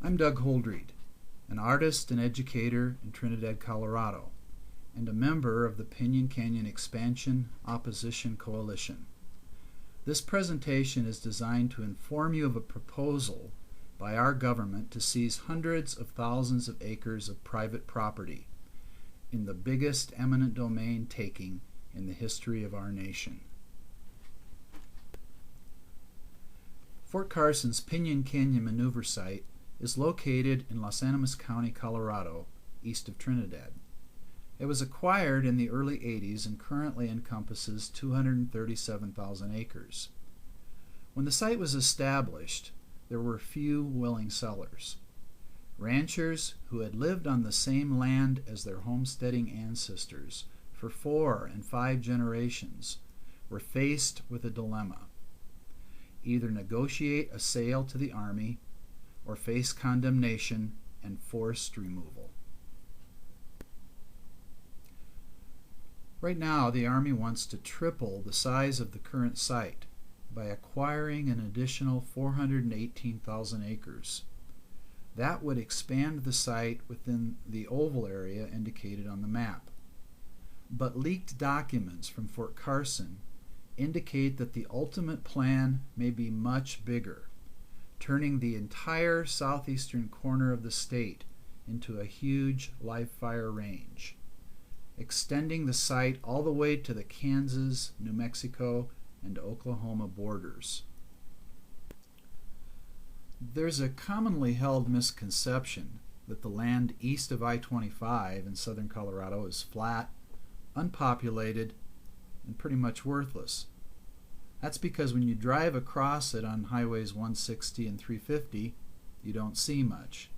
I'm Doug Holdreed, an artist and educator in Trinidad, Colorado, and a member of the Pinon Canyon Expansion Opposition Coalition. This presentation is designed to inform you of a proposal by our government to seize hundreds of thousands of acres of private property in the biggest eminent domain taking in the history of our nation. Fort Carson's Pinon Canyon Maneuver Site is located in Los Animas County, Colorado, east of Trinidad. It was acquired in the early 80s and currently encompasses 237,000 acres. When the site was established, there were few willing sellers. Ranchers who had lived on the same land as their homesteading ancestors for 4 and 5 generations were faced with a dilemma: either negotiate a sale to the Army or face condemnation and forced removal. Right now, the Army wants to triple the size of the current site by acquiring an additional 418,000 acres. That would expand the site within the oval area indicated on the map. But leaked documents from Fort Carson indicate that the ultimate plan may be much bigger, turning the entire southeastern corner of the state into a huge live fire range, extending the site all the way to the Kansas, New Mexico, and Oklahoma borders. There's a commonly held misconception that the land east of I-25 in southern Colorado is flat, unpopulated, and pretty much worthless. That's because when you drive across it on highways 160 and 350, you don't see much.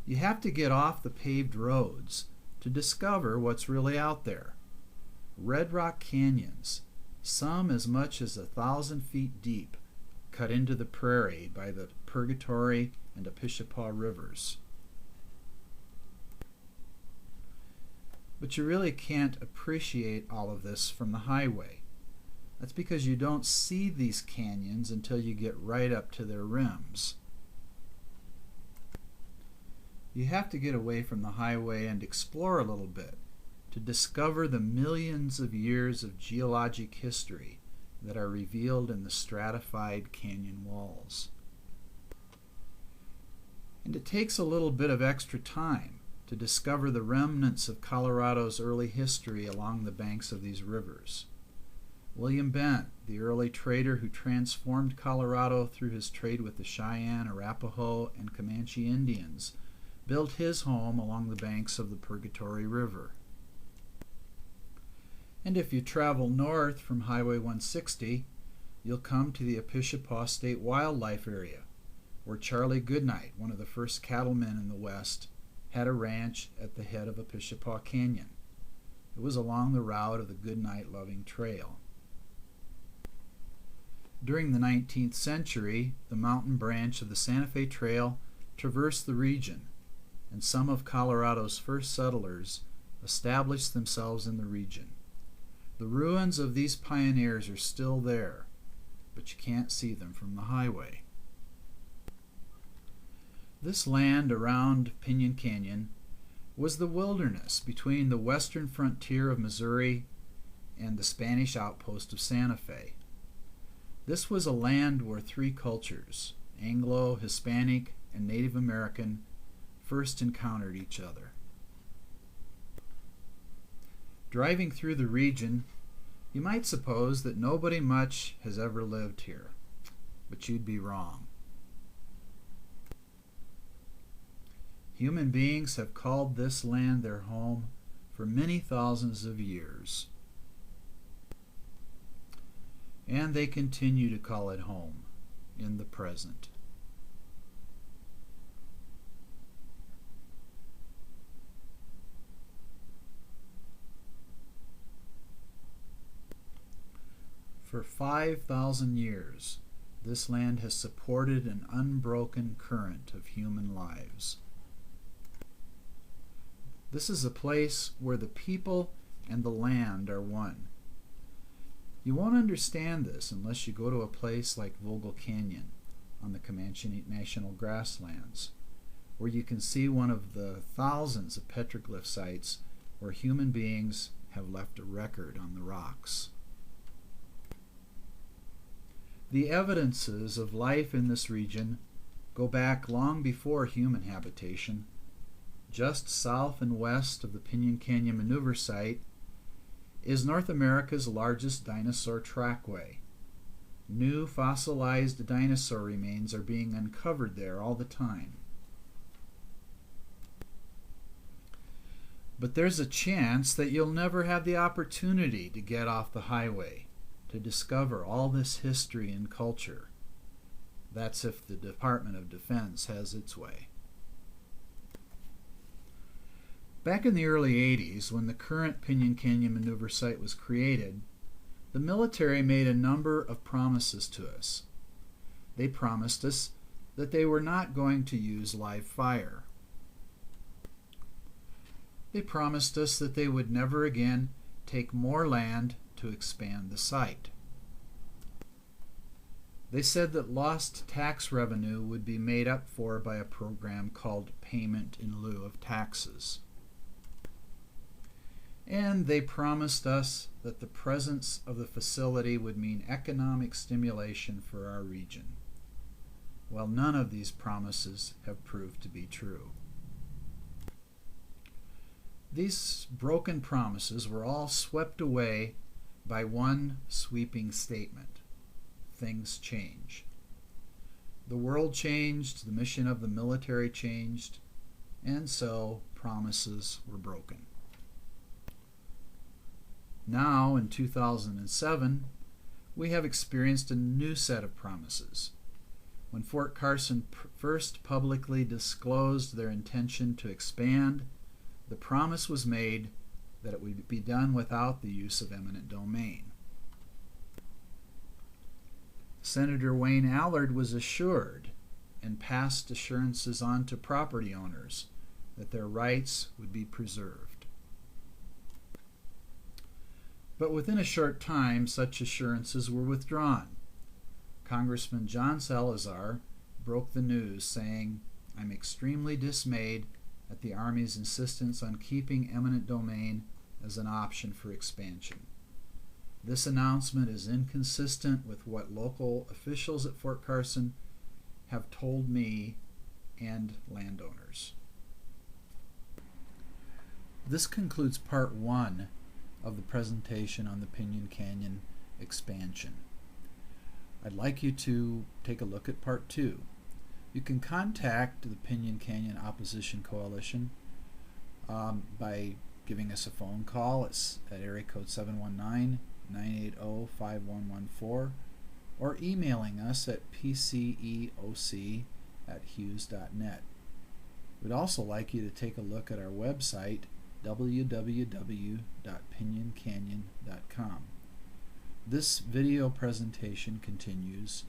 You have to get off the paved roads to discover what's really out there. Red rock canyons, some as much as 1,000 feet deep, cut into the prairie by the Purgatory and Episcopal rivers. But you really can't appreciate all of this from the highway. That's because you don't see these canyons until you get right up to their rims. You have to get away from the highway and explore a little bit to discover the millions of years of geologic history that are revealed in the stratified canyon walls. And it takes a little bit of extra time to discover the remnants of Colorado's early history along the banks of these rivers. William Bent, the early trader who transformed Colorado through his trade with the Cheyenne, Arapaho, and Comanche Indians, built his home along the banks of the Purgatory River. And if you travel north from Highway 160, you'll come to the Episcopal State Wildlife Area, where Charlie Goodnight, one of the first cattlemen in the West, had a ranch at the head of Episcopal Canyon. It was along the route of the Goodnight Loving Trail. During the 19th century, the mountain branch of the Santa Fe Trail traversed the region, and some of Colorado's first settlers established themselves in the region. The ruins of these pioneers are still there, but you can't see them from the highway. This land around Pinon Canyon was the wilderness between the western frontier of Missouri and the Spanish outpost of Santa Fe. This was a land where 3 cultures, Anglo, Hispanic, and Native American, first encountered each other. Driving through the region, you might suppose that nobody much has ever lived here, but you'd be wrong. Human beings have called this land their home for many thousands of years, and they continue to call it home in the present. For 5,000 years, this land has supported an unbroken current of human lives. This is a place where the people and the land are one. You won't understand this unless you go to a place like Vogel Canyon, on the Comanche National Grasslands, where you can see one of the thousands of petroglyph sites where human beings have left a record on the rocks. The evidences of life in this region go back long before human habitation. Just south and west of the Pinon Canyon Maneuver Site is North America's largest dinosaur trackway. New fossilized dinosaur remains are being uncovered there all the time. But there's a chance that you'll never have the opportunity to get off the highway, to discover all this history and culture. That's if the Department of Defense has its way. Back in the early 80s, when the current Pinon Canyon Maneuver Site was created, the military made a number of promises to us. They promised us that they were not going to use live fire. They promised us that they would never again take more land to expand the site. They said that lost tax revenue would be made up for by a program called Payment in Lieu of Taxes. And they promised us that the presence of the facility would mean economic stimulation for our region. Well, none of these promises have proved to be true. These broken promises were all swept away by one sweeping statement: things change. The world changed, the mission of the military changed, and so promises were broken. Now, in 2007, we have experienced a new set of promises. When Fort Carson first publicly disclosed their intention to expand, the promise was made that it would be done without the use of eminent domain. Senator Wayne Allard was assured and passed assurances on to property owners that their rights would be preserved. But within a short time, such assurances were withdrawn. Congressman John Salazar broke the news, saying, "I'm extremely dismayed at the Army's insistence on keeping eminent domain as an option for expansion. This announcement is inconsistent with what local officials at Fort Carson have told me and landowners." This concludes part 1 of the presentation on the Pinon Canyon expansion. I'd like you to take a look at part 2. You can contact the Pinon Canyon Opposition Coalition by giving us a phone call. It's at area code 719-980-5114, or emailing us at pceoc@hughes.net. We'd also like you to take a look at our website, www.pinoncanyon.com. This video presentation continues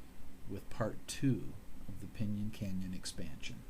with part 2 of the Pinon Canyon expansion.